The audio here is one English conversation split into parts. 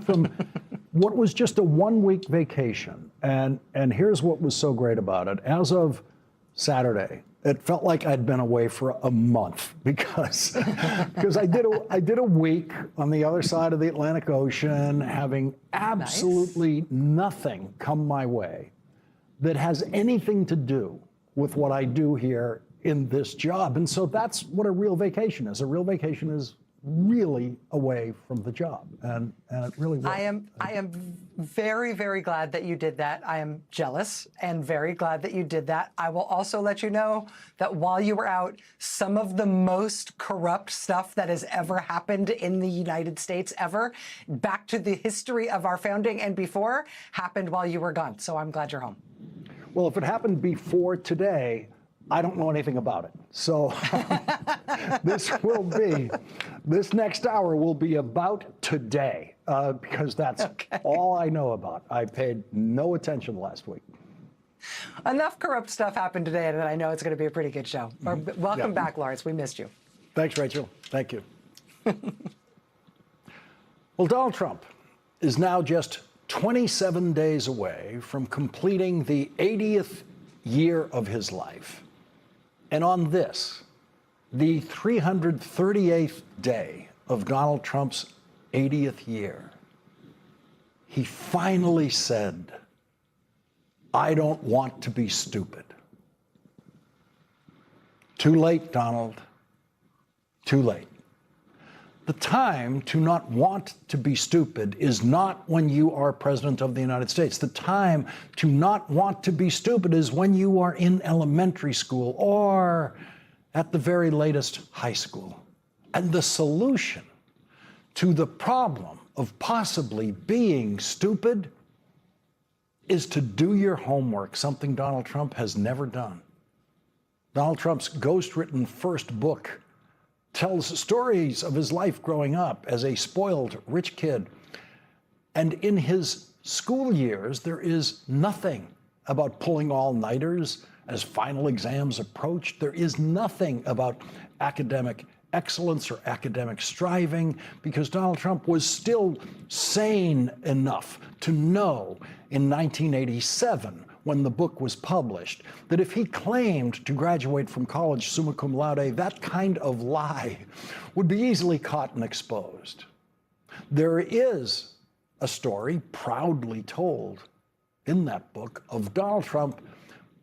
back from what was just a 1-week vacation. And here's what was so great about it. As of Saturday, it felt like I'd been away for a month because I did a week on the other side of the Atlantic Ocean, having absolutely nothing come my way that has anything to do with what I do here in this job. And so that's what a real vacation is. A real vacation is really away from the job, and it really was. I am very, very glad that you did that. I am jealous and very glad that you did that. I will also let you know that while you were out, some of the most corrupt stuff that has ever happened in the United States ever, back to the history of our founding and before, happened while you were gone. So I'm glad you're home. Well, if it happened before today, I don't know anything about it. So this next hour will be about today, because that's all I know about. I paid no attention last week. Enough corrupt stuff happened today that I know it's going to be a pretty good show. Welcome back, Lawrence. We missed you. Thanks, Rachel. Thank you. Well, Donald Trump is now just 27 days away from completing the 80th year of his life. And on this, the 338th day of Donald Trump's 80th year, he finally said, "I don't want to be stupid." Too late, Donald. Too late. The time to not want to be stupid is not when you are president of the United States. The time to not want to be stupid is when you are in elementary school or at the very latest high school. And the solution to the problem of possibly being stupid is to do your homework, something Donald Trump has never done. Donald Trump's ghost-written first book tells stories of his life growing up as a spoiled rich kid. And in his school years, there is nothing about pulling all-nighters as final exams approached. There is nothing about academic excellence or academic striving, because Donald Trump was still sane enough to know in 1987, when the book was published, that if he claimed to graduate from college summa cum laude, that kind of lie would be easily caught and exposed. There is a story proudly told in that book of Donald Trump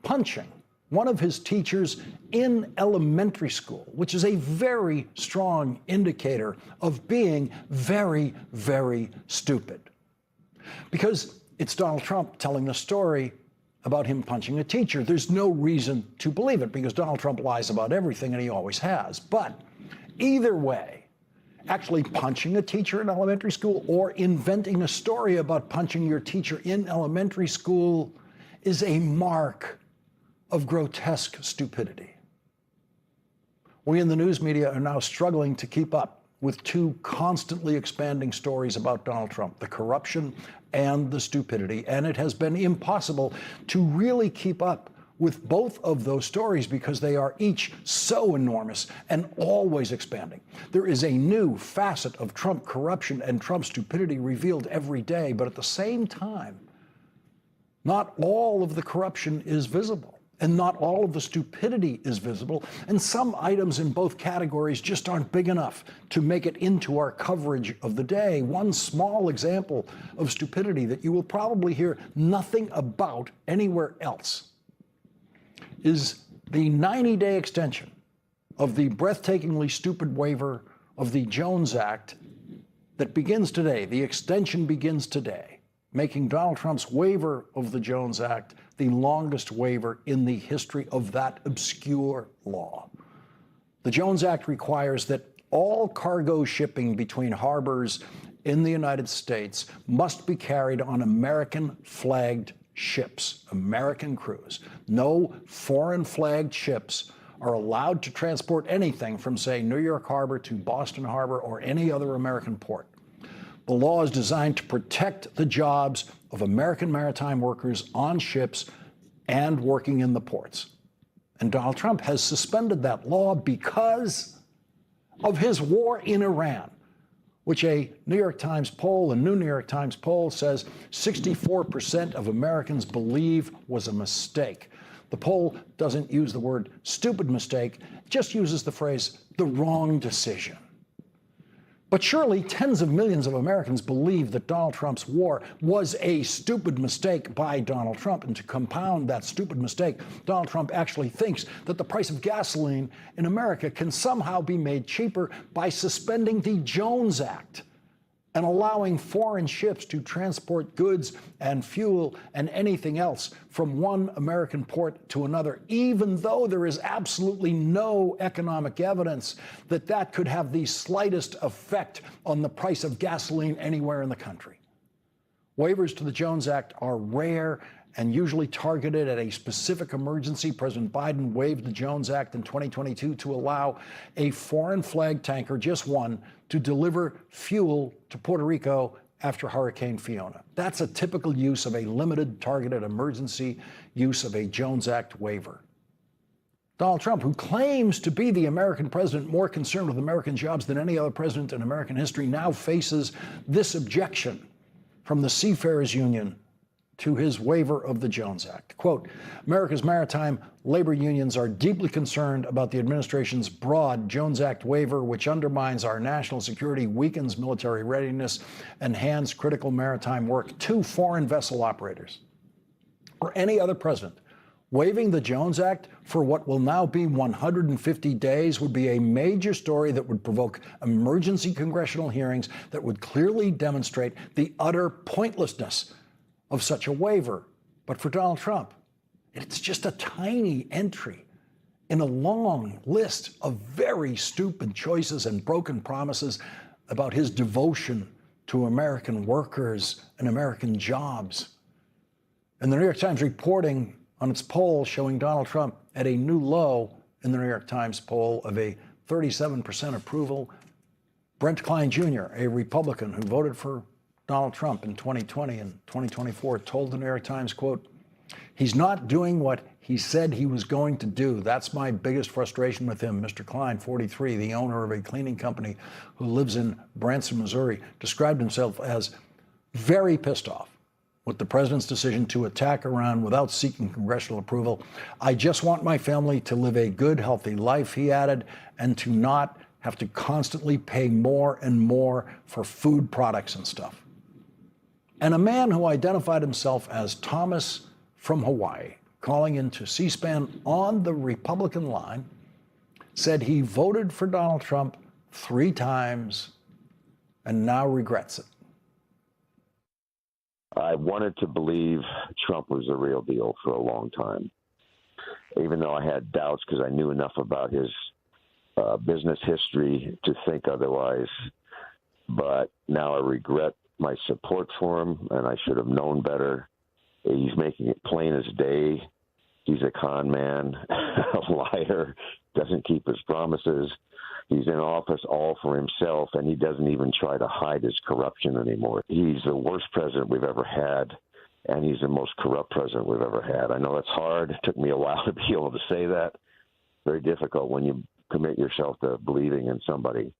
punching one of his teachers in elementary school, which is a very strong indicator of being very, very stupid. Because it's Donald Trump telling the story about him punching a teacher. There's no reason to believe it, because Donald Trump lies about everything, and he always has. But either way, actually punching a teacher in elementary school or inventing a story about punching your teacher in elementary school is a mark of grotesque stupidity. We in the news media are now struggling to keep up with two constantly expanding stories about Donald Trump, the corruption and the stupidity. And it has been impossible to really keep up with both of those stories because they are each so enormous and always expanding. There is a new facet of Trump corruption and Trump stupidity revealed every day, but at the same time, not all of the corruption is visible. And not all of the stupidity is visible. And some items in both categories just aren't big enough to make it into our coverage of the day. One small example of stupidity that you will probably hear nothing about anywhere else is the 90-day extension of the breathtakingly stupid waiver of the Jones Act that begins today. The extension begins today, making Donald Trump's waiver of the Jones Act the longest waiver in the history of that obscure law. The Jones Act requires that all cargo shipping between harbors in the United States must be carried on American-flagged ships, American crews. No foreign-flagged ships are allowed to transport anything from, say, New York Harbor to Boston Harbor or any other American port. The law is designed to protect the jobs of American maritime workers on ships and working in the ports. And Donald Trump has suspended that law because of his war in Iran, which a New York Times poll, a new New York Times poll, says 64% of Americans believe was a mistake. The poll doesn't use the word stupid mistake, just uses the phrase the wrong decision. But surely tens of millions of Americans believe that Donald Trump's war was a stupid mistake by Donald Trump. And to compound that stupid mistake, Donald Trump actually thinks that the price of gasoline in America can somehow be made cheaper by suspending the Jones Act and allowing foreign ships to transport goods and fuel and anything else from one American port to another, even though there is absolutely no economic evidence that that could have the slightest effect on the price of gasoline anywhere in the country. Waivers to the Jones Act are rare and usually targeted at a specific emergency. President Biden waived the Jones Act in 2022 to allow a foreign flag tanker, just one, to deliver fuel to Puerto Rico after Hurricane Fiona. That's a typical use of a limited, targeted emergency use of a Jones Act waiver. Donald Trump, who claims to be the American president more concerned with American jobs than any other president in American history, now faces this objection from the Seafarers Union to his waiver of the Jones Act. Quote, America's maritime labor unions are deeply concerned about the administration's broad Jones Act waiver, which undermines our national security, weakens military readiness, and hands critical maritime work to foreign vessel operators. Or any other president, waiving the Jones Act for what will now be 150 days would be a major story that would provoke emergency congressional hearings that would clearly demonstrate the utter pointlessness of such a waiver. But for Donald Trump, it's just a tiny entry in a long list of very stupid choices and broken promises about his devotion to American workers and American jobs. And the New York Times reporting on its poll showing Donald Trump at a new low in the New York Times poll of a 37% approval. Brent Klein Jr., a Republican who voted for Donald Trump in 2020 and 2024, told the New York Times, quote, he's not doing what he said he was going to do. That's my biggest frustration with him. Mr. Klein, 43, the owner of a cleaning company who lives in Branson, Missouri, described himself as very pissed off with the president's decision to attack Iran without seeking congressional approval. I just want my family to live a good, healthy life, he added, and to not have to constantly pay more and more for food products and stuff. And a man who identified himself as Thomas from Hawaii, calling into C-SPAN on the Republican line, said he voted for Donald Trump 3 times and now regrets it. I wanted to believe Trump was the real deal for a long time, even though I had doubts because I knew enough about his business history to think otherwise. But now I regret my support for him, and I should have known better. He's making it plain as day. He's a con man, a liar, doesn't keep his promises. He's in office all for himself, and he doesn't even try to hide his corruption anymore. He's the worst president we've ever had, and he's the most corrupt president we've ever had. I know that's hard. It took me a while to be able to say that. Very difficult when you commit yourself to believing in somebody.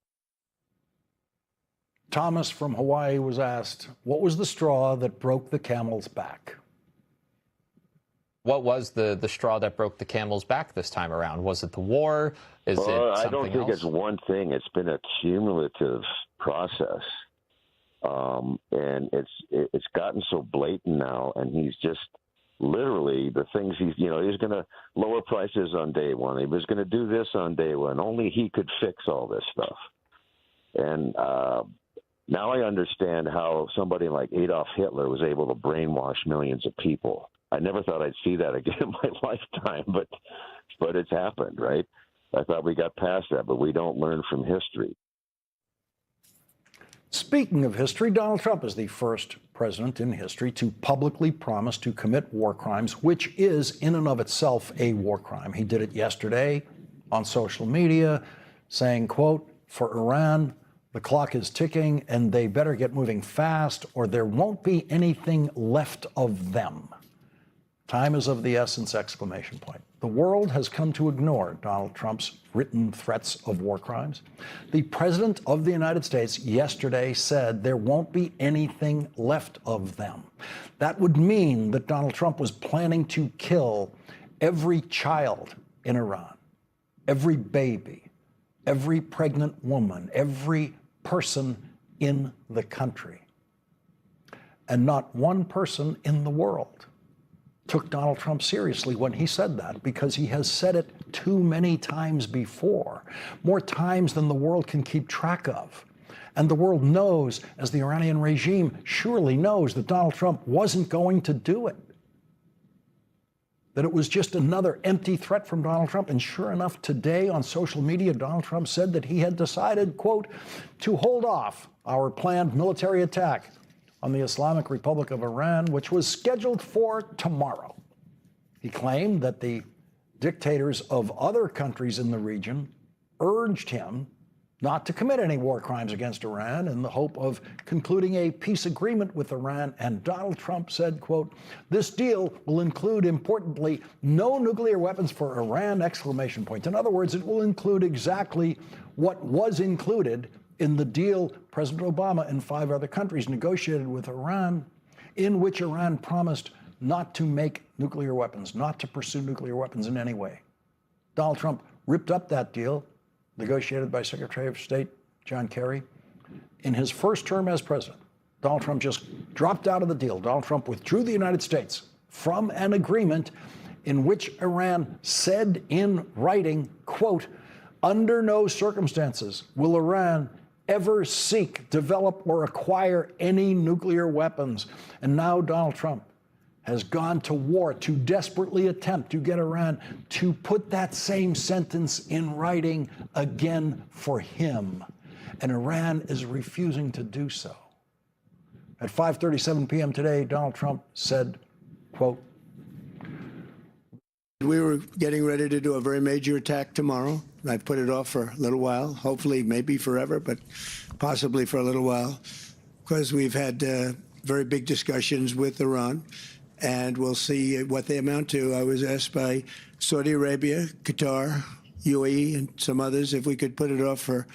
Thomas from Hawaii was asked, what was the straw that broke the camel's back? What was the straw that broke the camel's back this time around? Was it the war? Is it something else? I don't think it's one thing. It's been a cumulative process. And it's gotten so blatant now, and he's just literally the things he's going to lower prices on day one. He was going to do this on day one. Only he could fix all this stuff. And now I understand how somebody like Adolf Hitler was able to brainwash millions of people. I never thought I'd see that again in my lifetime, but it's happened, right? I thought we got past that, but we don't learn from history. Speaking of history, Donald Trump is the first president in history to publicly promise to commit war crimes, which is in and of itself a war crime. He did it yesterday on social media, saying, quote, for Iran, the clock is ticking and they better get moving fast or there won't be anything left of them. Time is of the essence, exclamation point. The world has come to ignore Donald Trump's written threats of war crimes. The President of the United States yesterday said there won't be anything left of them. That would mean that Donald Trump was planning to kill every child in Iran, every baby, every pregnant woman, every person in the country. And not one person in the world took Donald Trump seriously when he said that, because he has said it too many times before, more times than the world can keep track of. And the world knows, as the Iranian regime surely knows, that Donald Trump wasn't going to do it, that it was just another empty threat from Donald Trump. And sure enough, today on social media, Donald Trump said that he had decided, quote, to hold off our planned military attack on the Islamic Republic of Iran, which was scheduled for tomorrow. He claimed that the dictators of other countries in the region urged him not to commit any war crimes against Iran in the hope of concluding a peace agreement with Iran. And Donald Trump said, quote, this deal will include, importantly, no nuclear weapons for Iran, exclamation point. In other words, it will include exactly what was included in the deal President Obama and 5 other countries negotiated with Iran, in which Iran promised not to make nuclear weapons, not to pursue nuclear weapons in any way. Donald Trump ripped up that deal, negotiated by Secretary of State John Kerry. In his first term as president, Donald Trump just dropped out of the deal. Donald Trump withdrew the United States from an agreement in which Iran said in writing, quote, under no circumstances will Iran ever seek, develop, or acquire any nuclear weapons. And now Donald Trump has gone to war to desperately attempt to get Iran to put that same sentence in writing again for him. And Iran is refusing to do so. At 5:37 p.m. today, Donald Trump said, quote, we were getting ready to do a very major attack tomorrow. I've put it off for a little while, hopefully maybe forever, but possibly for a little while, because we've had very big discussions with Iran, and we'll see what they amount to. I was asked by Saudi Arabia, Qatar, UAE, and some others if we could put it off for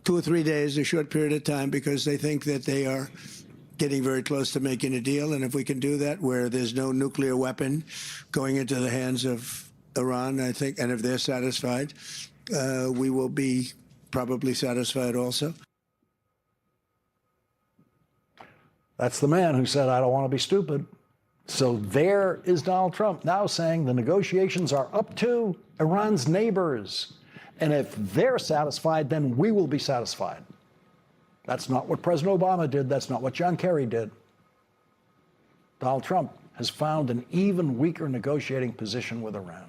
2 or 3 days, a short period of time, because they think that they are getting very close to making a deal. And if we can do that where there's no nuclear weapon going into the hands of Iran, I think, and if they're satisfied, we will be probably satisfied also. That's the man who said, I don't want to be stupid. So there is Donald Trump now saying the negotiations are up to Iran's neighbors. And if they're satisfied, then we will be satisfied. That's not what President Obama did. That's not what John Kerry did. Donald Trump has found an even weaker negotiating position with Iran.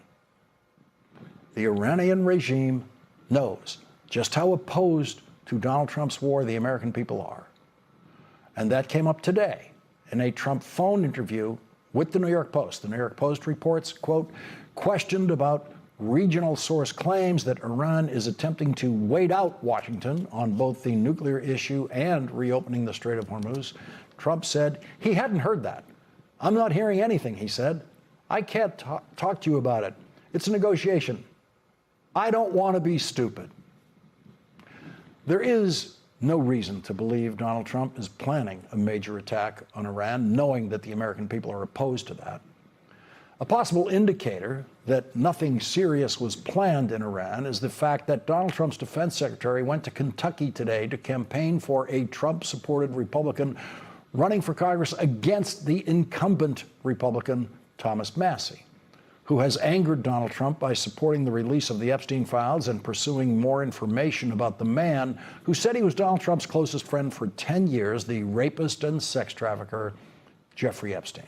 The Iranian regime knows just how opposed to Donald Trump's war the American people are. And that came up today in a Trump phone interview with the New York Post. The New York Post reports, quote, questioned about regional source claims that Iran is attempting to wait out Washington on both the nuclear issue and reopening the Strait of Hormuz. Trump said he hadn't heard that. I'm not hearing anything, he said. I can't talk to you about it. It's a negotiation. I don't want to be stupid. There is no reason to believe Donald Trump is planning a major attack on Iran, knowing that the American people are opposed to that. A possible indicator that nothing serious was planned in Iran is the fact that Donald Trump's defense secretary went to Kentucky today to campaign for a Trump-supported Republican running for Congress against the incumbent Republican Thomas Massie, who has angered Donald Trump by supporting the release of the Epstein files and pursuing more information about the man who said he was Donald Trump's closest friend for 10 years, the rapist and sex trafficker, Jeffrey Epstein.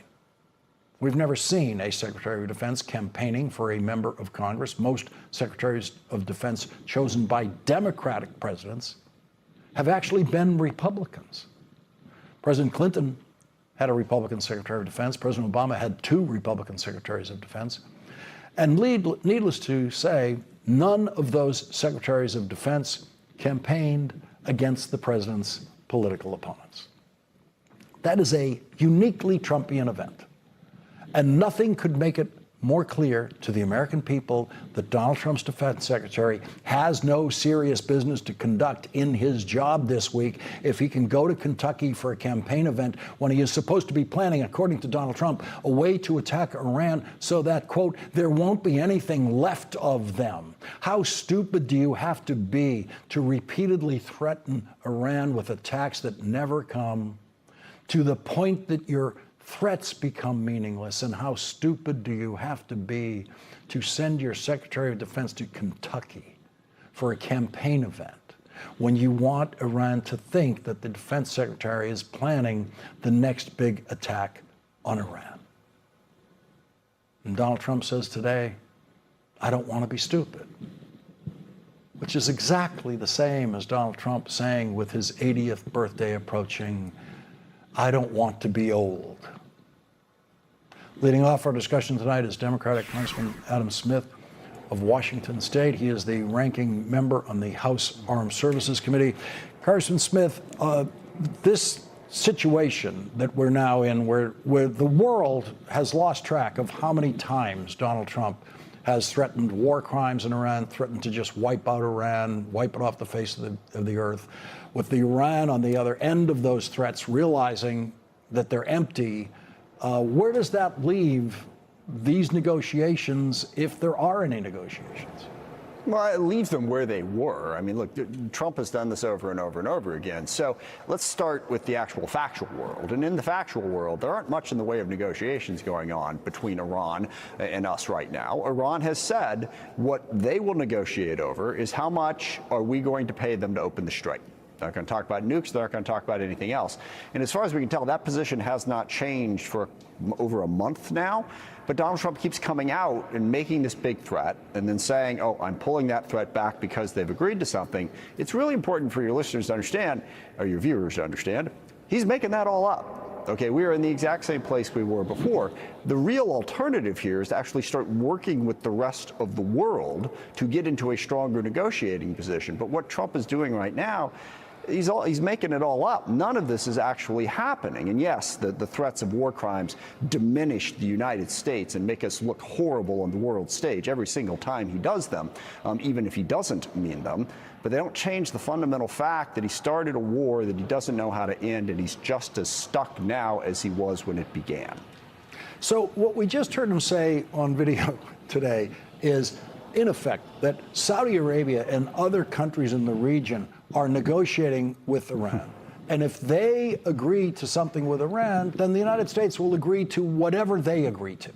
We've never seen a Secretary of Defense campaigning for a member of Congress. Most Secretaries of Defense chosen by Democratic presidents have actually been Republicans. President Clinton had a Republican Secretary of Defense. President Obama had 2 Republican Secretaries of Defense. And needless to say, none of those Secretaries of Defense campaigned against the president's political opponents. That is a uniquely Trumpian event. And nothing could make it more clear to the American people that Donald Trump's defense secretary has no serious business to conduct in his job this week if he can go to Kentucky for a campaign event when he is supposed to be planning, according to Donald Trump, a way to attack Iran so that, quote, there won't be anything left of them. How stupid do you have to be to repeatedly threaten Iran with attacks that never come, to the point that your threats become meaningless? And how stupid do you have to be to send your Secretary of Defense to Kentucky for a campaign event when you want Iran to think that the Defense Secretary is planning the next big attack on Iran? And Donald Trump says today, I don't want to be stupid, which is exactly the same as Donald Trump saying with his 80th birthday approaching, I don't want to be old. Leading off our discussion tonight is Democratic Congressman Adam Smith of Washington State. He is the ranking member on the House Armed Services Committee. Congressman Smith, this situation that we're now in, where the world has lost track of how many times Donald Trump has threatened war crimes in Iran, threatened to just wipe out Iran, wipe it off the face of the earth, with Iran on the other end of those threats realizing that they're empty. Where does that leave these negotiations, if there are any negotiations? Well, it leaves them where they were. I mean, look, Trump has done this over and over and over again. So let's start with the actual factual world. And in the factual world, there aren't much in the way of negotiations going on between Iran and us right now. Iran has said what they will negotiate over is how much are we going to pay them to open the strait. They're not going to talk about nukes. They're not going to talk about anything else. And as far as we can tell, that position has not changed for over a month now. But Donald Trump keeps coming out and making this big threat and then saying, oh, I'm pulling that threat back because they've agreed to something. It's really important for your listeners to understand, or your viewers to understand, he's making that all up. Okay, we are in the exact same place we were before. The real alternative here is to actually start working with the rest of the world to get into a stronger negotiating position. But what Trump is doing right now, he's making it all up. None of this is actually happening. And yes, the threats of war crimes diminish the United States and make us look horrible on the world stage every single time he does them, even if he doesn't mean them. But they don't change the fundamental fact that he started a war that he doesn't know how to end, and he's just as stuck now as he was when it began. So what we just heard him say on video today is, in effect, that Saudi Arabia and other countries in the region are negotiating with Iran. And if they agree to something with Iran, then the United States will agree to whatever they agree to.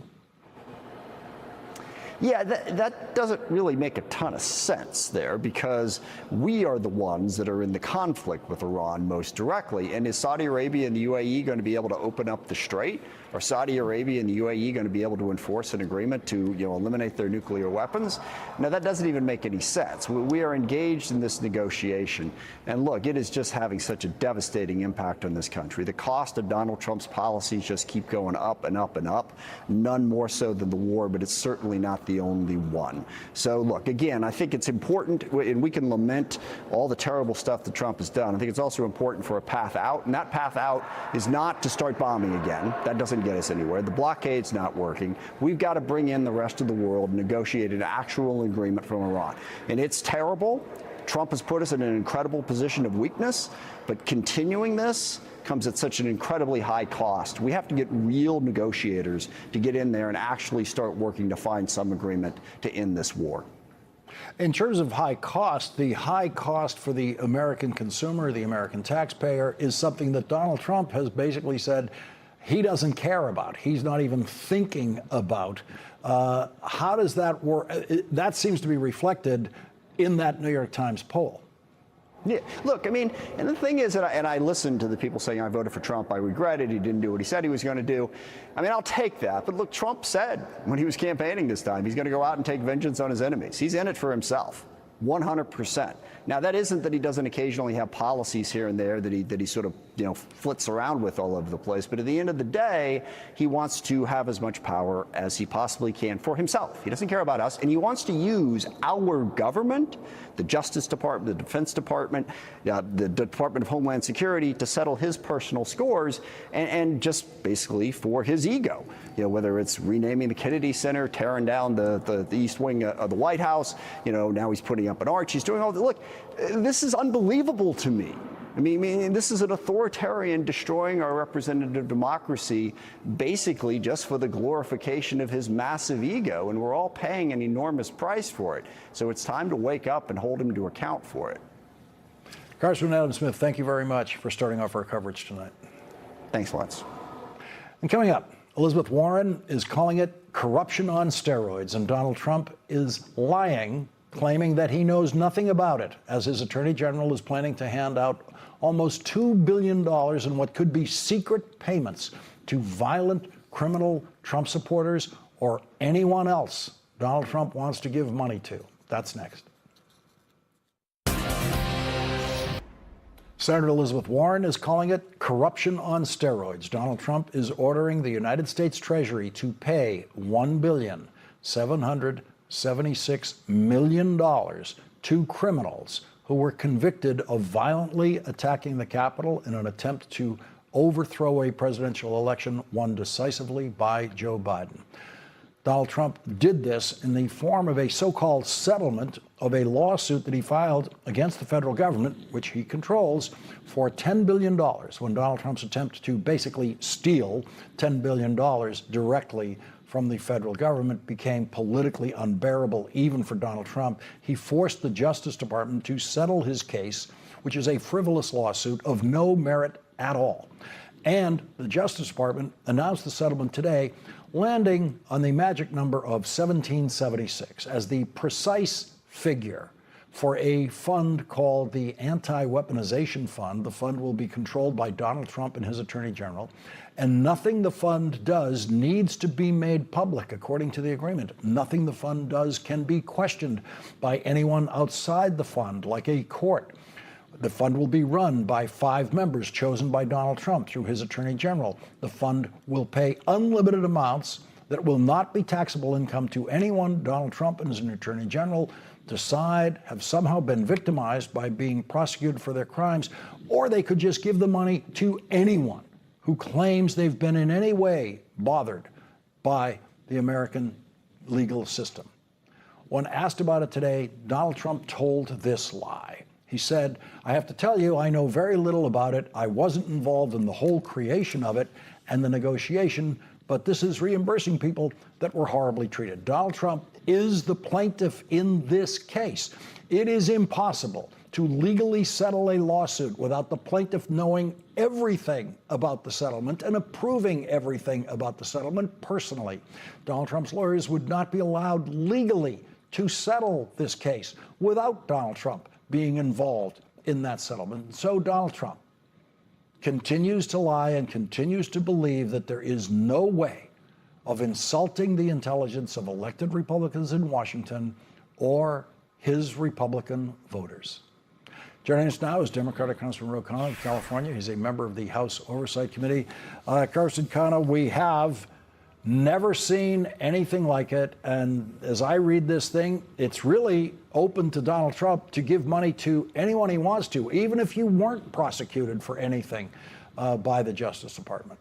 Yeah, that doesn't really make a ton of sense there, because we are the ones that are in the conflict with Iran most directly. And is Saudi Arabia and the UAE going to be able to open up the strait? Are Saudi Arabia and the UAE going to be able to enforce an agreement to, eliminate their nuclear weapons? No, that doesn't even make any sense. We are engaged in this negotiation. And look, it is just having such a devastating impact on this country. The cost of Donald Trump's policies just keep going up and up and up, none more so than the war, but it's certainly not the only one. So look, again, I think it's important, and we can lament all the terrible stuff that Trump has done. I think it's also important for a path out, and that path out is not to start bombing again. That doesn't get us anywhere. The blockade's not working. We've got to bring in the rest of the world, negotiate an actual agreement from Iran. And it's terrible. Trump has put us in an incredible position of weakness, but continuing this comes at such an incredibly high cost. We have to get real negotiators to get in there and actually start working to find some agreement to end this war. In terms of high cost, the high cost for the American consumer, the American taxpayer, is something that Donald Trump has basically said he doesn't care about. He's not even thinking about. How does that work? That seems to be reflected in that New York Times poll. Yeah, look, I mean, and the thing is, and I listened to the people saying I voted for Trump, I regret it, he didn't do what he said he was going to do. I mean, I'll take that. But look, Trump said when he was campaigning this time, he's going to go out and take vengeance on his enemies. He's in it for himself. 100%. Now, that isn't that he doesn't occasionally have policies here and there that he sort of, flits around with all over the place. But at the end of the day, he wants to have as much power as he possibly can for himself. He doesn't care about us, and he wants to use our government, the Justice Department, the Defense Department, the Department of Homeland Security, to settle his personal scores and just basically for his ego. Whether it's renaming the Kennedy Center, tearing down the East Wing of the White House, now he's putting up an arch. He's doing all the, look, this is unbelievable to me. I mean, this is an authoritarian destroying our representative democracy, basically just for the glorification of his massive ego, and we're all paying an enormous price for it. So it's time to wake up and hold him to account for it. Congressman Adam Smith, thank you very much for starting off our coverage tonight. Thanks, Lance. And coming up, Elizabeth Warren is calling it corruption on steroids, and Donald Trump is lying, claiming that he knows nothing about it, as his attorney general is planning to hand out almost $2 billion in what could be secret payments to violent criminal Trump supporters or anyone else Donald Trump wants to give money to. That's next. Senator Elizabeth Warren is calling it corruption on steroids. Donald Trump is ordering the United States Treasury to pay $1,776 million to criminals who were convicted of violently attacking the Capitol in an attempt to overthrow a presidential election won decisively by Joe Biden. Donald Trump did this in the form of a so-called settlement of a lawsuit that he filed against the federal government, which he controls, for $10 billion, when Donald Trump's attempt to basically steal $10 billion directly from the federal government became politically unbearable even for Donald Trump. He forced the Justice Department to settle his case, which is a frivolous lawsuit of no merit at all. And the Justice Department announced the settlement today, landing on the magic number of 1776 as the precise figure for a fund called the Anti-Weaponization Fund. The fund will be controlled by Donald Trump and his attorney general, and nothing the fund does needs to be made public, according to the agreement. Nothing the fund does can be questioned by anyone outside the fund, like a court. The fund will be run by 5 members chosen by Donald Trump through his attorney general. The fund will pay unlimited amounts that will not be taxable income to anyone Donald Trump and his attorney general decide have somehow been victimized by being prosecuted for their crimes, or they could just give the money to anyone who claims they've been in any way bothered by the American legal system. When asked about it today, Donald Trump told this lie. He said, "I have to tell you, I know very little about it. I wasn't involved in the whole creation of it and the negotiation, but this is reimbursing people that were horribly treated." Donald Trump is the plaintiff in this case. It is impossible to legally settle a lawsuit without the plaintiff knowing everything about the settlement and approving everything about the settlement personally. Donald Trump's lawyers would not be allowed legally to settle this case without Donald Trump being involved in that settlement. So Donald Trump continues to lie and continues to believe that there is no way of insulting the intelligence of elected Republicans in Washington or his Republican voters. Joining us now is Democratic Congressman Ro Khanna of California. He's a member of the House Oversight Committee. Congressman Khanna, we have never seen anything like it. And as I read this thing, it's really open to Donald Trump to give money to anyone he wants to, even if you weren't prosecuted for anything by the Justice Department.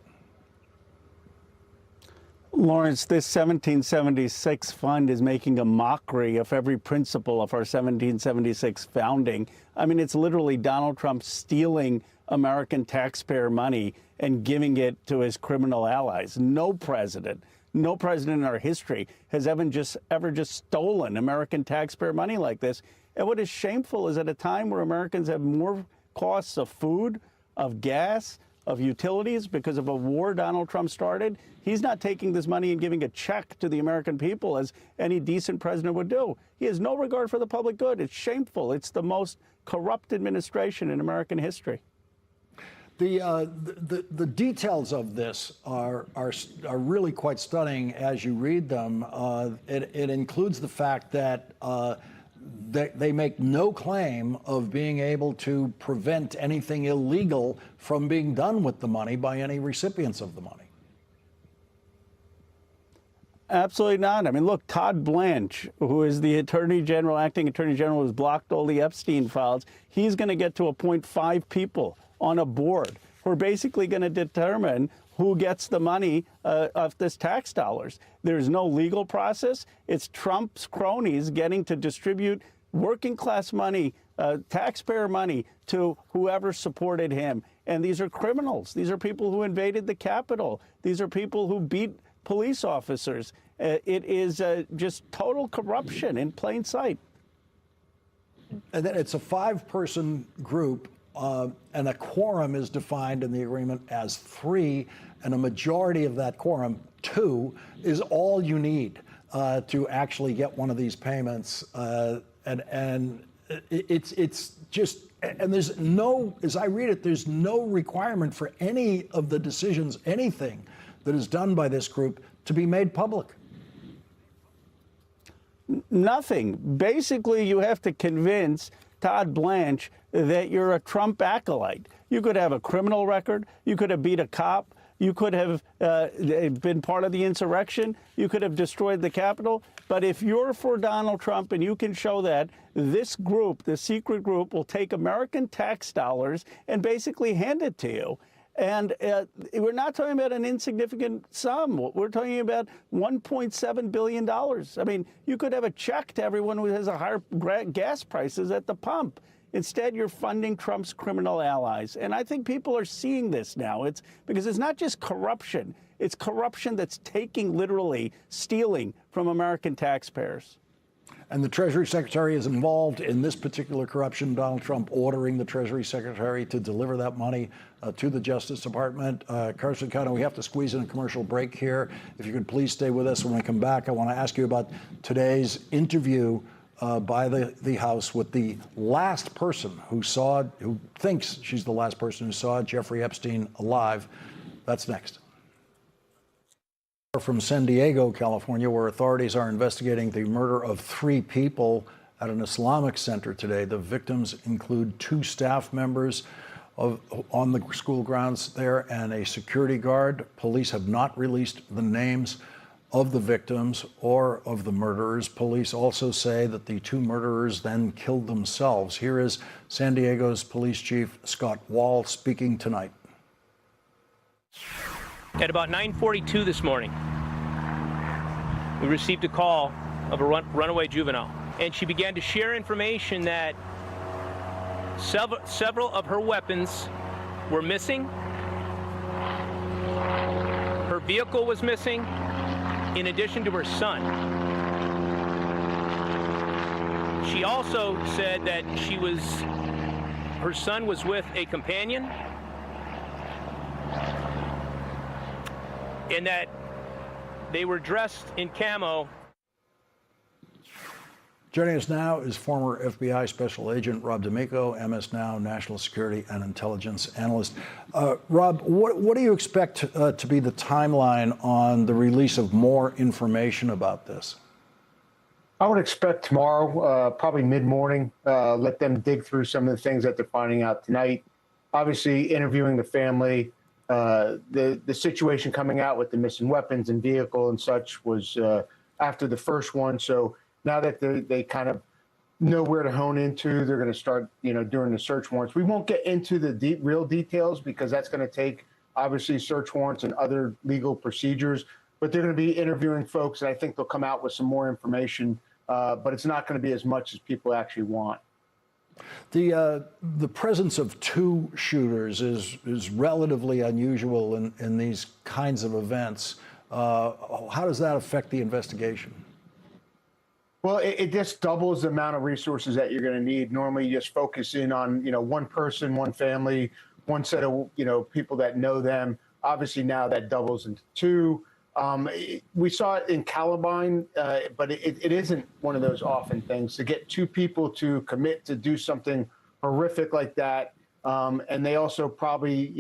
Lawrence, this 1776 fund is making a mockery of every principle of our 1776 founding. I mean, it's literally Donald Trump stealing American taxpayer money and giving it to his criminal allies. No president in our history has ever just stolen American taxpayer money like this. And what is shameful is at a time where Americans have more costs of food, of gas, of utilities because of a war Donald Trump started, he's not taking this money and giving a check to the American people as any decent president would do. He has no regard for the public good. It's shameful. It's the most corrupt administration in American history. The details of this are really quite stunning as you read them. It includes the fact that they make no claim of being able to prevent anything illegal from being done with the money by any recipients of the money. Absolutely not. I mean, look, Todd Blanche, who is the Attorney General, acting Attorney General, who's blocked all the Epstein files, he's going to get to appoint 5 people on a board who are basically going to determine who gets the money of this tax dollars. There's no legal process. It's Trump's cronies getting to distribute working class money, taxpayer money, to whoever supported him. And these are criminals. These are people who invaded the Capitol. These are people who beat police officers. It is just total corruption in plain sight. And then it's a 5-person group, and a quorum is defined in the agreement as 3, and a majority of that quorum, 2, is all you need to actually get one of these payments. And it's just, and there's no, as I read it, there's no requirement for any of the decisions, anything that is done by this group, to be made public. Nothing. Basically, you have to convince Todd Blanche that you're a Trump acolyte. You could have a criminal record. You could have beat a cop. You could have been part of the insurrection. You could have destroyed the Capitol. But if you're for Donald Trump and you can show that, this group, the secret group, will take American tax dollars and basically hand it to you. And we're not talking about an insignificant sum. We're talking about $1.7 billion. I mean, you could have a check to everyone who has a higher gas prices at the pump. Instead, you're funding Trump's criminal allies. And I think people are seeing this now. It's because it's not just corruption. It's corruption that's taking, literally, stealing from American taxpayers. And the Treasury Secretary is involved in this particular corruption. Donald Trump ordering the Treasury Secretary to deliver that money to the Justice Department. Carson Cano, we have to squeeze in a commercial break here. If you could please stay with us when we come back. I want to ask you about today's interview by the House with the last person who thinks she's the last person who saw Jeffrey Epstein alive. That's next. From San Diego, California, where authorities are investigating the murder of 3 people at an Islamic center today. The victims include 2 staff members on the school grounds there and a security guard. Police have not released the names of the victims or of the murderers. Police also say that the 2 murderers then killed themselves. Here is San Diego's police chief, Scott Wall, speaking tonight. At about 9:42 this morning, we received a call of a runaway juvenile, and she began to share information that several of her weapons were missing. Her vehicle was missing, in addition to her son. She also said that her son was with a companion, and that they were dressed in camo. Joining us now is former FBI Special Agent Rob D'Amico, MS Now National Security and Intelligence Analyst. Rob, what do you expect to be the timeline on the release of more information about this? I would expect tomorrow, probably mid-morning, let them dig through some of the things that they're finding out tonight. Obviously, interviewing the family. The situation coming out with the missing weapons and vehicle and such was after the first one. So now that they kind of know where to hone into, they're going to start, doing the search warrants. We won't get into the real details because that's going to take, obviously, search warrants and other legal procedures. But they're going to be interviewing folks, and I think they'll come out with some more information. But it's not going to be as much as people actually want. The presence of 2 shooters is relatively unusual in these kinds of events. How does that affect the investigation? Well, it just doubles the amount of resources that you're going to need. Normally, you just focus in on one person, one family, one set of people that know them. Obviously, now that doubles into 2. We saw it in Columbine, but it isn't one of those often things to get 2 people to commit to do something horrific like that. And they also probably,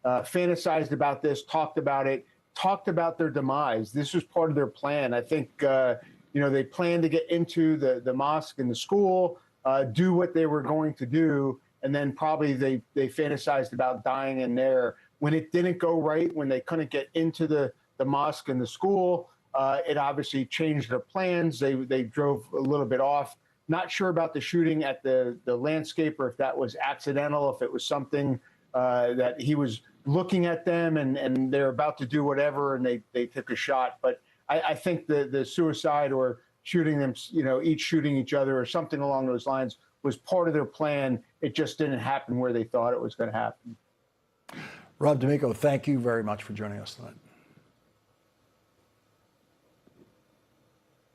fantasized about this, talked about it, talked about their demise. This was part of their plan. I think, they planned to get into the mosque and the school, do what they were going to do, and then probably they fantasized about dying in there. When it didn't go right, when they couldn't get into the mosque and the school, it obviously changed their plans. They drove a little bit off. Not sure about the shooting at the landscape, or if that was accidental, if it was something that he was looking at them and they're about to do whatever and they took a shot. But I think the suicide or shooting them, each shooting each other or something along those lines was part of their plan. It just didn't happen where they thought it was going to happen. Rob D'Amico, thank you very much for joining us tonight.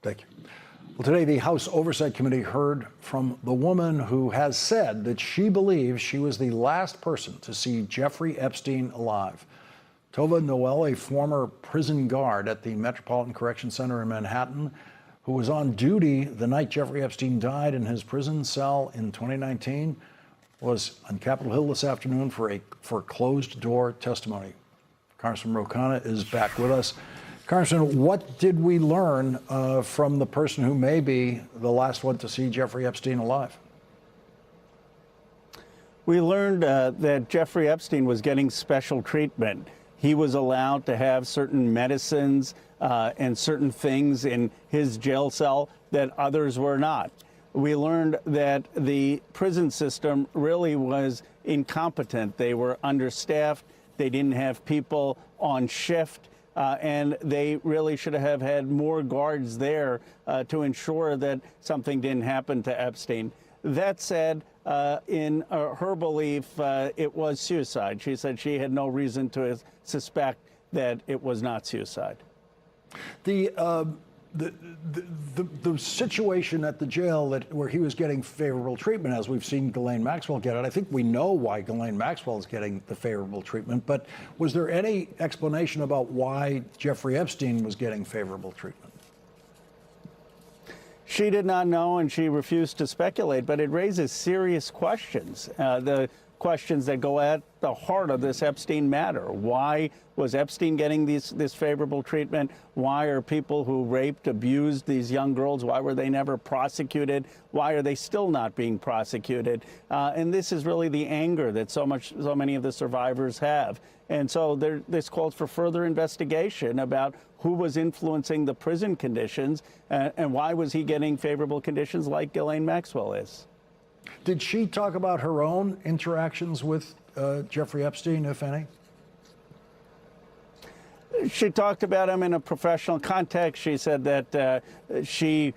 Thank you. Well, today the House Oversight Committee heard from the woman who has said that she believes she was the last person to see Jeffrey Epstein alive. Tova Noel, a former prison guard at the Metropolitan Correction Center in Manhattan, who was on duty the night Jeffrey Epstein died in his prison cell in 2019, was on Capitol Hill this afternoon for closed-door testimony. Congressman Ro Khanna is back with us. Congressman, what did we learn from the person who may be the last one to see Jeffrey Epstein alive? We learned that Jeffrey Epstein was getting special treatment. He was allowed to have certain medicines and certain things in his jail cell that others were not. We learned that the prison system really was incompetent. They were understaffed. They didn't have people on shift. And they really should have had more guards there to ensure that something didn't happen to Epstein. That said, in her belief, it was suicide. She said she had no reason to suspect that it was not suicide. The situation at the jail where he was getting favorable treatment, as we've seen Ghislaine Maxwell get it, I think we know why Ghislaine Maxwell is getting the favorable treatment, but was there any explanation about why Jeffrey Epstein was getting favorable treatment? She did not know, and she refused to speculate, but it raises serious questions. The questions that go at the heart of this Epstein matter. Why was Epstein getting this favorable treatment? Why are people who raped, abused these young girls, why were they never prosecuted? Why are they still not being prosecuted? And this is really the anger that so many of the survivors have. And so this calls for further investigation about who was influencing the prison conditions and why was he getting favorable conditions like Ghislaine Maxwell is. Did she talk about her own interactions with Jeffrey Epstein, if any? She talked about him in a professional context. She said that she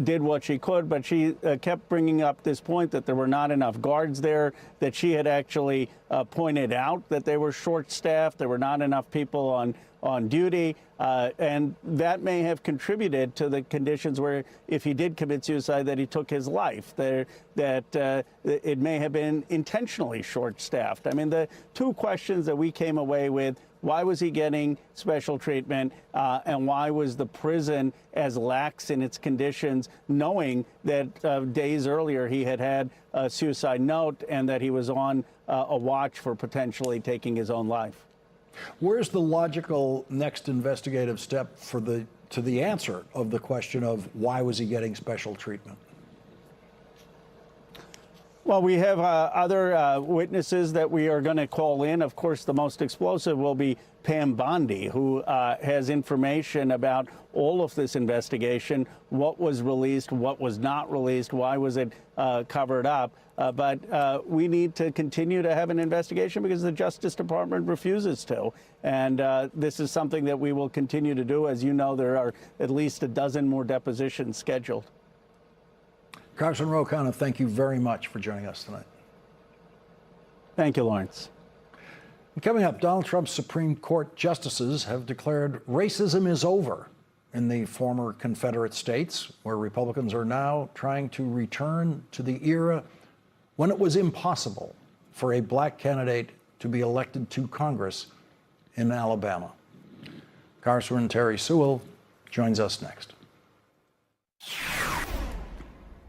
did what she could, but she kept bringing up this point that there were not enough guards there, that she had actually pointed out that they were short-staffed, there were not enough people on duty, and that may have contributed to the conditions where, if he did commit suicide, that he took his life, that it may have been intentionally short-staffed. I mean, the two questions that we came away with: why was he getting special treatment, and why was the prison as lax in its conditions, knowing that days earlier he had had a suicide note and that he was on a watch for potentially taking his own life? Where's the logical next investigative step to the answer of the question of why was he getting special treatment? Well, we have other witnesses that we are going to call in. Of course, the most explosive will be Pam Bondi, who has information about all of this investigation, what was released, what was not released, why was it covered up. But we need to continue to have an investigation because the Justice Department refuses to. And this is something that we will continue to do. As you know, there are at least a dozen more depositions scheduled. Congressman Ro Khanna, thank you very much for joining us tonight. Thank you, Lawrence. And coming up, Donald Trump's Supreme Court justices have declared racism is over in the former Confederate states, where Republicans are now trying to return to the era when it was impossible for a black candidate to be elected to Congress in Alabama. Congressman Terry Sewell joins us next.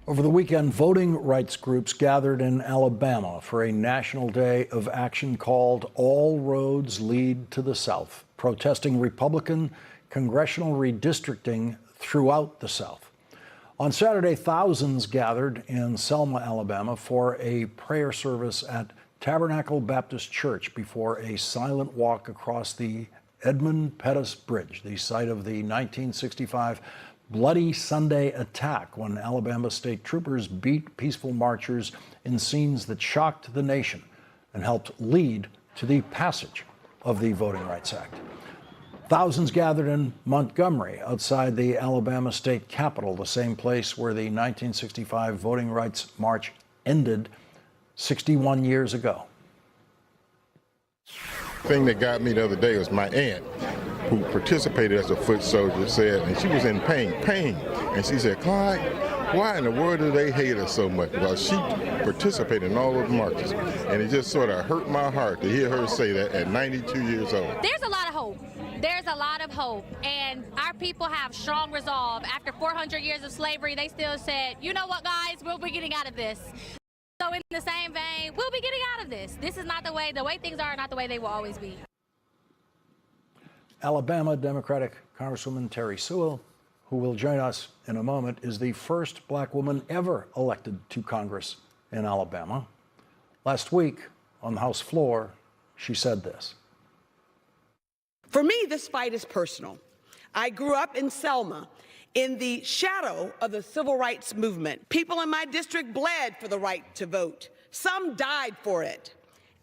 Over the weekend, voting rights groups gathered in Alabama for a national day of action called All Roads Lead to the South, protesting Republican congressional redistricting throughout the South. On Saturday, thousands gathered in Selma, Alabama for a prayer service at Tabernacle Baptist Church before a silent walk across the Edmund Pettus Bridge, the site of the 1965 Bloody Sunday attack when Alabama state troopers beat peaceful marchers in scenes that shocked the nation and helped lead to the passage of the Voting Rights Act. Thousands gathered in Montgomery outside the Alabama state capitol, the same place where the 1965 Voting Rights March ended 61 years ago. The thing that got me the other day was my aunt, who participated as a foot soldier, said, and she was in pain. And she said, Clyde, why in the world do they hate us so much? Well, she participated in all of the marches. And it just sort of hurt my heart to hear her say that at 92 years old. There's a lot of hope. There's a lot of hope. And our people have strong resolve. After 400 years of slavery, they still said, you know what, guys, we'll be getting out of this. So in the same vein, we'll be getting out of this. This is not the way things are not the way they will always be. Alabama Democratic Congresswoman Terry Sewell, who will join us in a moment, is the first black woman ever elected to Congress in Alabama. Last week on the House floor, she said this. For me, this fight is personal. I grew up in Selma in the shadow of the civil rights movement. People in my district bled for the right to vote. Some died for it.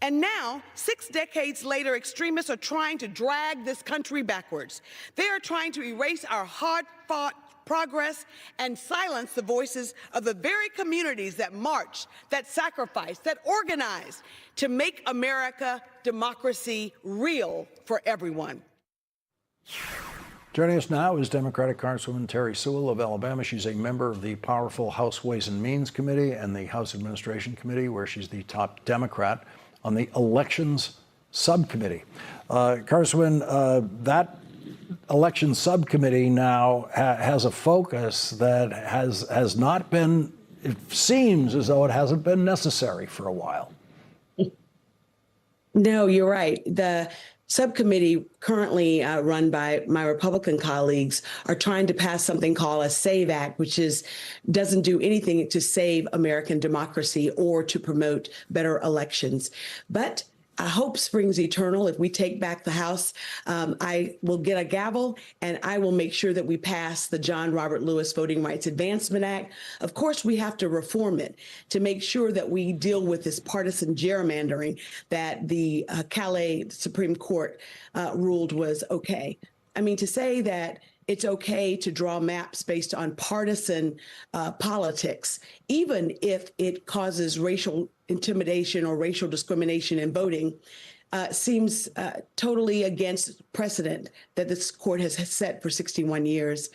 And now, 6 decades later, extremists are trying to drag this country backwards. They are trying to erase our hard-fought progress and silence the voices of the very communities that marched, that sacrificed, that organized to make America democracy real for everyone. Joining us now is Democratic Congresswoman Terry Sewell of Alabama. She's a member of the powerful House Ways and Means Committee and the House Administration Committee, where she's the top Democrat on the Elections Subcommittee. Congresswoman, that Elections Subcommittee now has a focus that has not been, it seems as though it hasn't been necessary for a while. No, you're right. The subcommittee currently run by my Republican colleagues are trying to pass something called a SAVE Act, which doesn't do anything to save American democracy or to promote better elections. But hope springs eternal. If we take back the House, I will get a gavel and I will make sure that we pass the John Robert Lewis Voting Rights Advancement Act. Of course, we have to reform it to make sure that we deal with this partisan gerrymandering that the Calais Supreme Court ruled was okay. I mean, to say that it's okay to draw maps based on partisan politics, even if it causes racial intimidation or racial discrimination in voting, seems totally against precedent that this court has set for 61 years.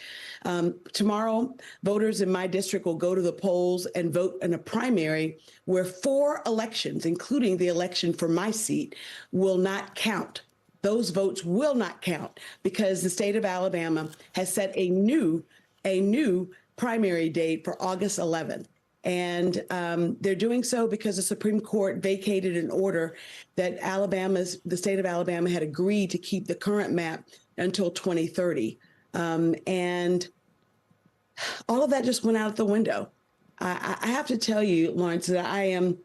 Tomorrow, voters in my district will go to the polls and vote in a primary where 4 elections, including the election for my seat, will not count. Those votes will not count because the state of Alabama has set a new primary date for August 11th. And they're doing so because the Supreme Court vacated an order that the state of Alabama had agreed to keep the current map until 2030. And all of that just went out the window. I have to tell you, Lawrence, that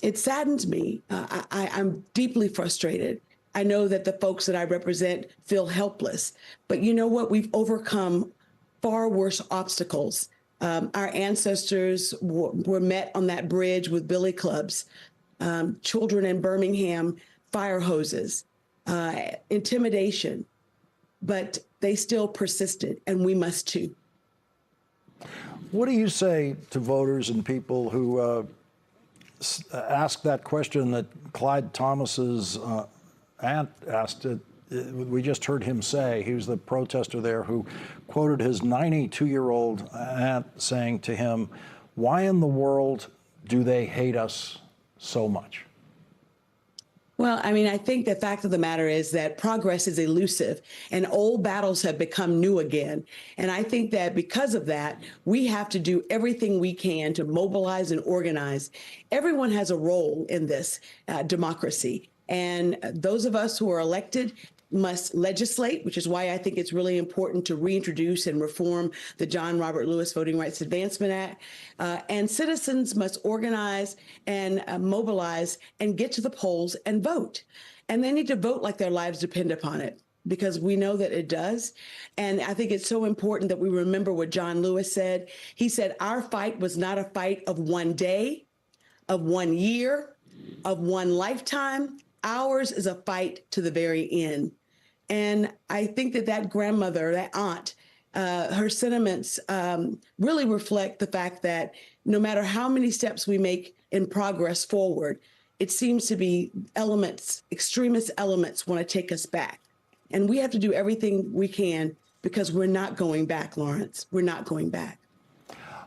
it saddens me. I'm deeply frustrated. I know that the folks that I represent feel helpless, but you know what? We've overcome far worse obstacles. Our ancestors were met on that bridge with billy clubs, children in Birmingham, fire hoses, intimidation, but they still persisted, and we must too. What do you say to voters and people who ask that question that Clyde Thomas's aunt asked it? We just heard him say, he was the protester there who quoted his 92-year-old aunt saying to him, "Why in the world do they hate us so much?" Well, I mean, I think the fact of the matter is that progress is elusive and old battles have become new again. And I think that because of that, we have to do everything we can to mobilize and organize. Everyone has a role in this democracy. And those of us who are elected must legislate, which is why I think it's really important to reintroduce and reform the John Robert Lewis Voting Rights Advancement Act. And citizens must organize and mobilize and get to the polls and vote. And they need to vote like their lives depend upon it, because we know that it does. And I think it's so important that we remember what John Lewis said. He said, our fight was not a fight of one day, of 1 year, of one lifetime. Ours is a fight to the very end. And I think that that grandmother, that aunt, her sentiments really reflect the fact that no matter how many steps we make in progress forward, it seems to be elements, extremist elements want to take us back. And we have to do everything we can, because we're not going back, Lawrence. We're not going back.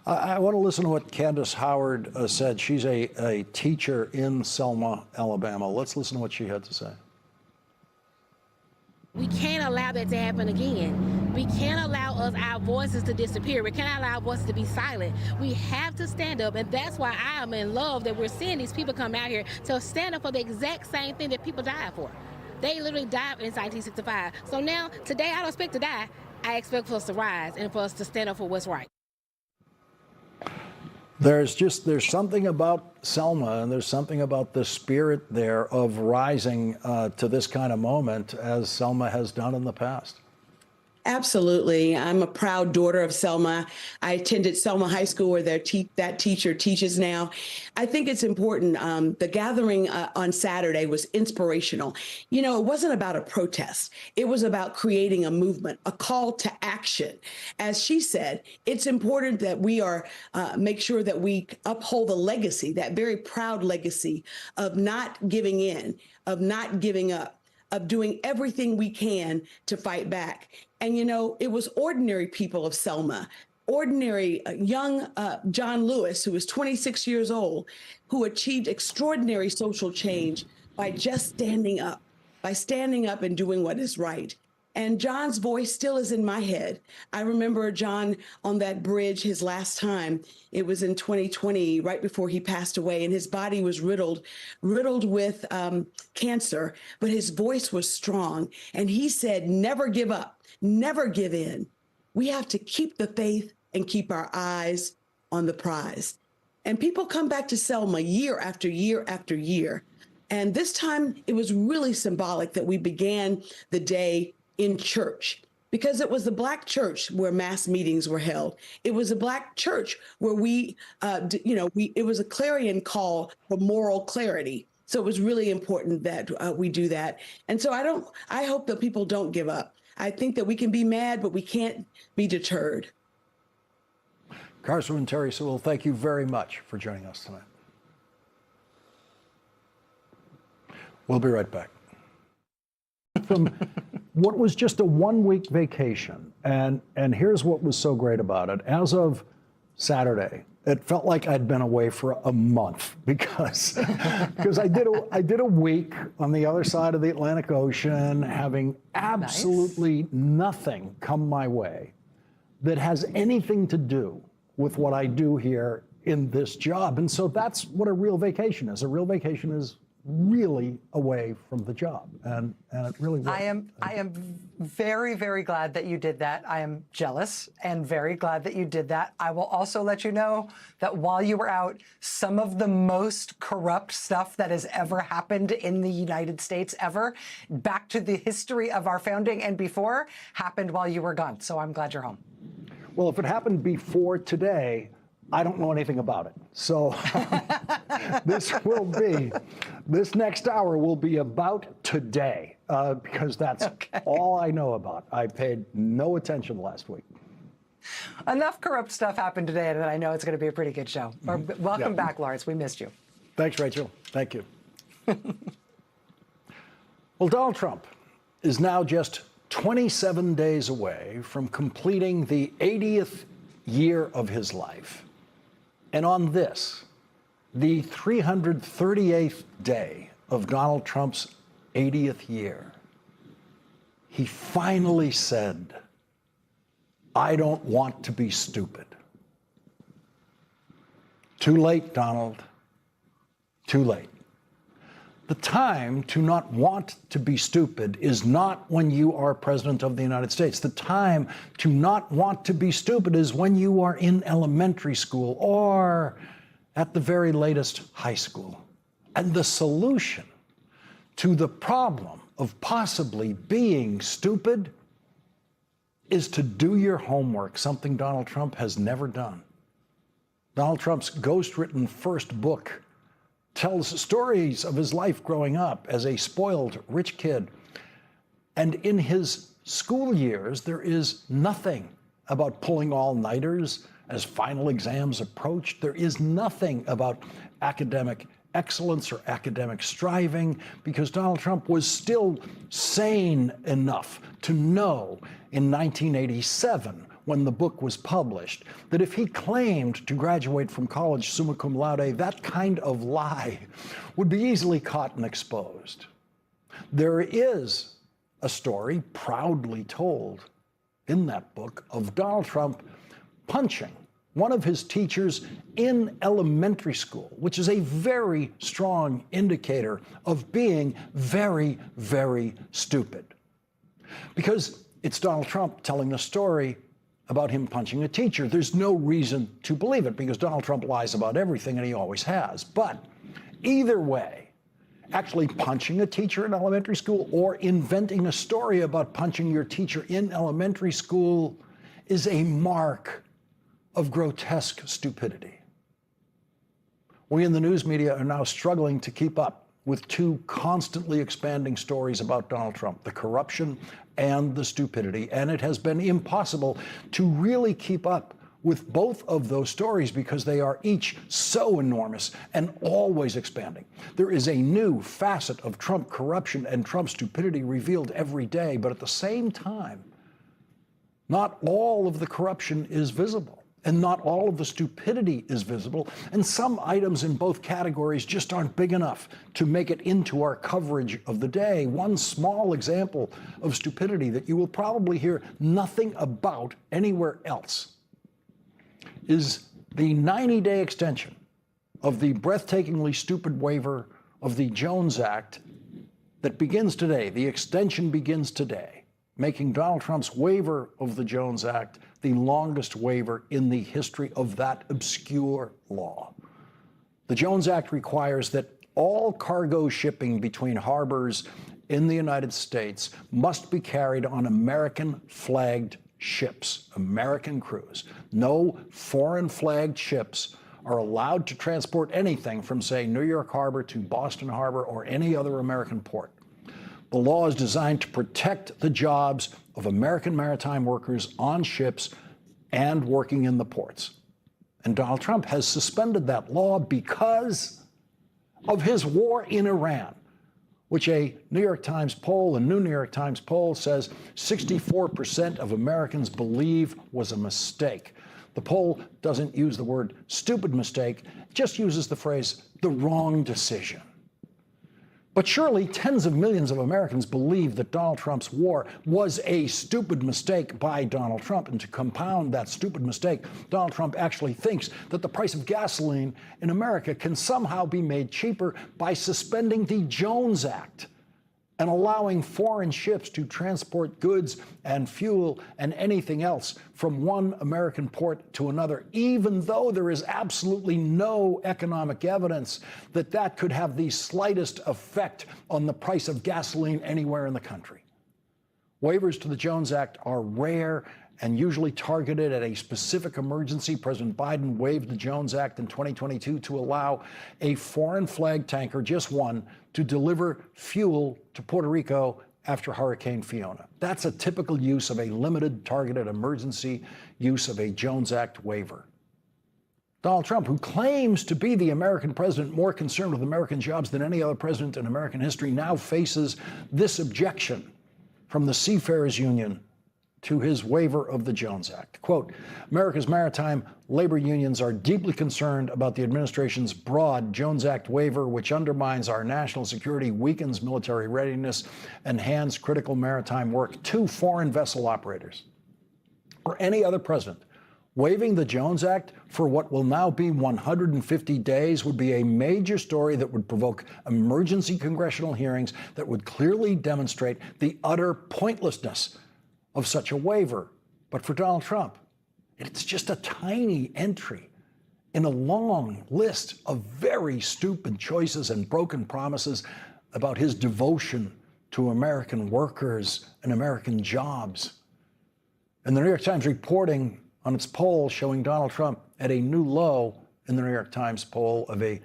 I want to listen to what Candace Howard said. She's a teacher in Selma, Alabama. Let's listen to what she had to say. We can't allow that to happen again. We can't allow our voices to disappear. We can't allow our voices to be silent. We have to stand up, and that's why I am in love that we're seeing these people come out here to stand up for the exact same thing that people died for. They literally died in 1965. So now, today, I don't expect to die. I expect for us to rise and for us to stand up for what's right. There's something about Selma, and there's something about the spirit there of rising to this kind of moment, as Selma has done in the past. Absolutely. I'm a proud daughter of Selma. I attended Selma High School, where that teacher teaches now. I think it's important. The gathering on Saturday was inspirational. You know, it wasn't about a protest. It was about creating a movement, a call to action. As she said, it's important that we make sure that we uphold the legacy, that very proud legacy of not giving in, of not giving up, of doing everything we can to fight back. And, you know, it was ordinary people of Selma, ordinary young John Lewis, who was 26 years old, who achieved extraordinary social change by just standing up and doing what is right. And John's voice still is in my head. I remember John on that bridge his last time. It was in 2020, right before he passed away, and his body was riddled with cancer, but his voice was strong. And he said, never give up, never give in. We have to keep the faith and keep our eyes on the prize. And people come back to Selma year after year after year. And this time it was really symbolic that we began the day in church, because it was the Black church where mass meetings were held. It was a Black church where it was a clarion call for moral clarity. So it was really important that we do that. And so I hope that people don't give up. I think that we can be mad, but we can't be deterred. Congresswoman Terry Sewell, thank you very much for joining us tonight. We'll be right back. From what was just a one-week vacation, and here's what was so great about it. As of Saturday, it felt like I'd been away for a month because I did a week on the other side of the Atlantic Ocean, having absolutely nothing come my way that has anything to do with what I do here in this job. And so that's what a real vacation is. A real vacation is really away from the job, and it really was. I am very, very glad that you did that. I am jealous and very glad that you did that. I will also let you know that while you were out, some of the most corrupt stuff that has ever happened in the United States ever, back to the history of our founding and before, happened while you were gone. So I'm glad you're home. Well, if it happened before today, I don't know anything about it. So this next hour will be about today, because that's all I know about. I paid no attention last week. Enough corrupt stuff happened today that I know it's going to be a pretty good show. Welcome back, Lawrence. We missed you. Thanks, Rachel. Thank you. Well, Donald Trump is now just 27 days away from completing the 80th year of his life. And on this, the 338th day of Donald Trump's 80th year, he finally said, "I don't want to be stupid." Too late, Donald. Too late. The time to not want to be stupid is not when you are president of the United States. The time to not want to be stupid is when you are in elementary school or, at the very latest, high school. And the solution to the problem of possibly being stupid is to do your homework, something Donald Trump has never done. Donald Trump's ghost-written first book tells stories of his life growing up as a spoiled rich kid. And in his school years, there is nothing about pulling all-nighters as final exams approached. There is nothing about academic excellence or academic striving, because Donald Trump was still sane enough to know in 1987, when the book was published, that if he claimed to graduate from college summa cum laude, that kind of lie would be easily caught and exposed. There is a story proudly told in that book of Donald Trump punching one of his teachers in elementary school, which is a very strong indicator of being very, very stupid. Because it's Donald Trump telling the story about him punching a teacher. There's no reason to believe it, because Donald Trump lies about everything, and he always has. But either way, actually punching a teacher in elementary school or inventing a story about punching your teacher in elementary school is a mark of grotesque stupidity. We in the news media are now struggling to keep up with two constantly expanding stories about Donald Trump, the corruption and the stupidity. And it has been impossible to really keep up with both of those stories because they are each so enormous and always expanding. There is a new facet of Trump corruption and Trump stupidity revealed every day, but at the same time, not all of the corruption is visible. And not all of the stupidity is visible, and some items in both categories just aren't big enough to make it into our coverage of the day. One small example of stupidity that you will probably hear nothing about anywhere else is the 90-day extension of the breathtakingly stupid waiver of the Jones Act that begins today. The extension begins today, making Donald Trump's waiver of the Jones Act the longest waiver in the history of that obscure law. The Jones Act requires that all cargo shipping between harbors in the United States must be carried on American-flagged ships, American crews. No foreign-flagged ships are allowed to transport anything from, say, New York Harbor to Boston Harbor or any other American port. The law is designed to protect the jobs of American maritime workers on ships and working in the ports. And Donald Trump has suspended that law because of his war in Iran, which a New York Times poll, a new New York Times poll, says 64% of Americans believe was a mistake. The poll doesn't use the word stupid mistake, it just uses the phrase the wrong decision. But surely tens of millions of Americans believe that Donald Trump's war was a stupid mistake by Donald Trump. And to compound that stupid mistake, Donald Trump actually thinks that the price of gasoline in America can somehow be made cheaper by suspending the Jones Act and allowing foreign ships to transport goods and fuel and anything else from one American port to another, even though there is absolutely no economic evidence that that could have the slightest effect on the price of gasoline anywhere in the country. Waivers to the Jones Act are rare and usually targeted at a specific emergency. President Biden waived the Jones Act in 2022 to allow a foreign flag tanker, just one, to deliver fuel to Puerto Rico after Hurricane Fiona. That's a typical use of a limited, targeted emergency use of a Jones Act waiver. Donald Trump, who claims to be the American president more concerned with American jobs than any other president in American history, now faces this objection from the Seafarers Union to his waiver of the Jones Act. Quote, America's maritime labor unions are deeply concerned about the administration's broad Jones Act waiver, which undermines our national security, weakens military readiness, and hands critical maritime work to foreign vessel operators or any other president Waiving the Jones Act for what will now be 150 days would be a major story that would provoke emergency congressional hearings that would clearly demonstrate the utter pointlessness of such a waiver. But for Donald Trump, it's just a tiny entry in a long list of very stupid choices and broken promises about his devotion to American workers and American jobs. And the New York Times reporting on its poll showing Donald Trump at a new low in the New York Times poll of a